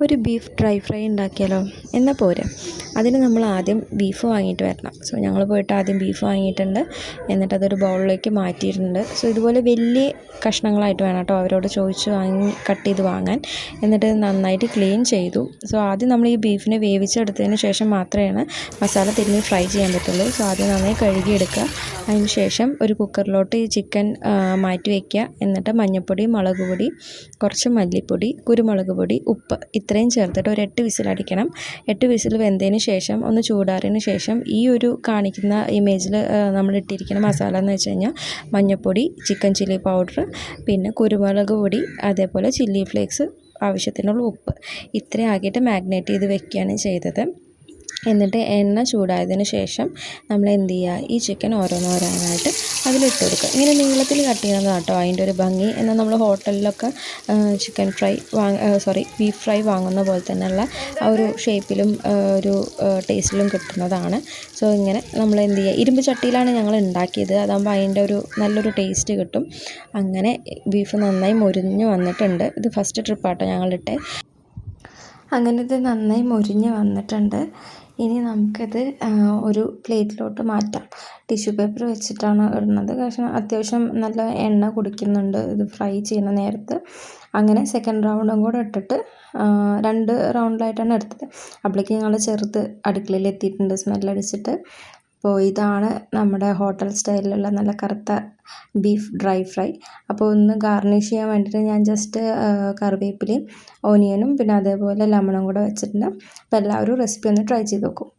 ഒരു beef dry fry ഉണ്ടാക്കിയാലോ? എന്നാൽ പോരെ. അതിന് നമ്മൾ ആദ്യം ബീഫ് വാങ്ങിയിട്ട് വരണം. സോ ഞങ്ങൾ പോയിട്ട് ആദ്യം ബീഫ് വാങ്ങിയിട്ടുണ്ട്. എന്നിട്ട് അതൊരു ബൗളിലേക്ക് മാറ്റിയിട്ടുണ്ട്. സോ ഇതുപോലെ വലിയ കഷ്ണങ്ങളായിട്ട് വേണം കേട്ടോ അവരോട് ചോദിച്ച് കട്ട് ചെയ്ത് വാങ്ങാൻ. എന്നിട്ട് നന്നായിട്ട് ക്ലീൻ ചെയ്തു. സോ ആദ്യം നമ്മൾ ഈ ബീഫിനെ വേവിച്ചെടുത്തതിന് ശേഷം മാത്രമേ മസാല തിരുമ്മി ഫ്രൈ ചെയ്യാൻ പറ്റുള്ളൂ. സോ ആദ്യം നന്നായി കഴുകിയെടുക്കുക. അതിന് ശേഷം ഒരു കുക്കറിലോട്ട് ഈ ചിക്കൻ മാറ്റി വയ്ക്കുക. എന്നിട്ട് മഞ്ഞൾപ്പൊടി, മുളക് പൊടി, കുറച്ച് മല്ലിപ്പൊടി, കുരുമുളക് പൊടി, ഉപ്പ് ഇത്രയും ചേർത്തിട്ട് ഒരു 8 വിസിലടിക്കണം. 8 വിസിൽ വെന്തതിന് ശേഷം ഒന്ന് ചൂടാറിയതിന് ശേഷം ഈ ഒരു കാണിക്കുന്ന ഇമേജിൽ നമ്മൾ ഇട്ടിരിക്കുന്ന മസാല എന്ന് വെച്ച് കഴിഞ്ഞാൽ മഞ്ഞൾപ്പൊടി, ചിക്കൻ ചില്ലി പൗഡർ, പിന്നെ കുരുമുളക് പൊടി, അതേപോലെ ചില്ലി ഫ്ലേക്സ്, ആവശ്യത്തിനുള്ള ഉപ്പ് ഇത്രയും ആക്കിയിട്ട് മാഗ്നേറ്റ് ചെയ്ത് വെക്കുകയാണ് ചെയ്തത്. എന്നിട്ട് എണ്ണ ചൂടായതിന് ശേഷം നമ്മൾ എന്ത് ചെയ്യുക, ഈ ചിക്കൻ ഓരോന്നോരോന്നായിട്ട് അതിലിട്ട് കൊടുക്കുക. ഇങ്ങനെ നീളത്തിൽ കട്ട് ചെയ്യുന്നതാണ് കേട്ടോ അതിൻ്റെ ഒരു ഭംഗി. എന്നാൽ നമ്മൾ ഹോട്ടലിലൊക്കെ ചിക്കൻ ഫ്രൈ ബീഫ് ഫ്രൈ വാങ്ങുന്ന പോലെ തന്നെയുള്ള ആ ഒരു ഷേപ്പിലും ഒരു ടേസ്റ്റിലും കിട്ടുന്നതാണ്. സോ ഇങ്ങനെ നമ്മൾ എന്ത് ചെയ്യുക, ഇരുമ്പ് ചട്ടിയിലാണ് ഞങ്ങൾ ഉണ്ടാക്കിയത്. അതാകുമ്പോൾ അതിൻ്റെ ഒരു നല്ലൊരു ടേസ്റ്റ് കിട്ടും. അങ്ങനെ ബീഫ് നന്നായി മൊരിഞ്ഞ് വന്നിട്ടുണ്ട്. ഇത് ഫസ്റ്റ് ട്രിപ്പാട്ടോ ഞങ്ങളിട്ടെ. അങ്ങനെ ഇത് നന്നായി മൊരിഞ്ഞ് വന്നിട്ടുണ്ട്. ഇനി നമുക്കത് ഒരു പ്ലേറ്റിലോട്ട് മാറ്റാം. ടിഷ്യൂ പേപ്പർ വെച്ചിട്ടാണ് ഇടുന്നത്. കാരണം അത്യാവശ്യം നല്ല എണ്ണ കുടിക്കുന്നുണ്ട് ഇത് ഫ്രൈ ചെയ്യുന്ന നേരത്ത്. അങ്ങനെ സെക്കൻഡ് റൗണ്ടും കൂടെ ഇട്ടിട്ട് 2 റൗണ്ടിലായിട്ടാണ് എടുത്തത്. അപ്പോഴേക്കും ഞങ്ങൾ ചെറുത് അടുക്കളയിൽ എത്തിയിട്ടുണ്ട് സ്മെല്ലടിച്ചിട്ട്. അപ്പോൾ ഇതാണ് നമ്മുടെ ഹോട്ടൽ സ്റ്റൈലിലുള്ള നല്ല കറുത്ത ബീഫ് ഡ്രൈ ഫ്രൈ. അപ്പോൾ ഒന്ന് ഗാർണിഷ് ചെയ്യാൻ വേണ്ടിയിട്ട് ഞാൻ ജസ്റ്റ് കറിവേപ്പിലയും ഓനിയനും പിന്നെ അതേപോലെ ലെമണും കൂടെ വെച്ചിട്ടുണ്ട്. അപ്പോൾ എല്ലാവരും റെസിപ്പി ഒന്ന് ട്രൈ ചെയ്ത് നോക്കും.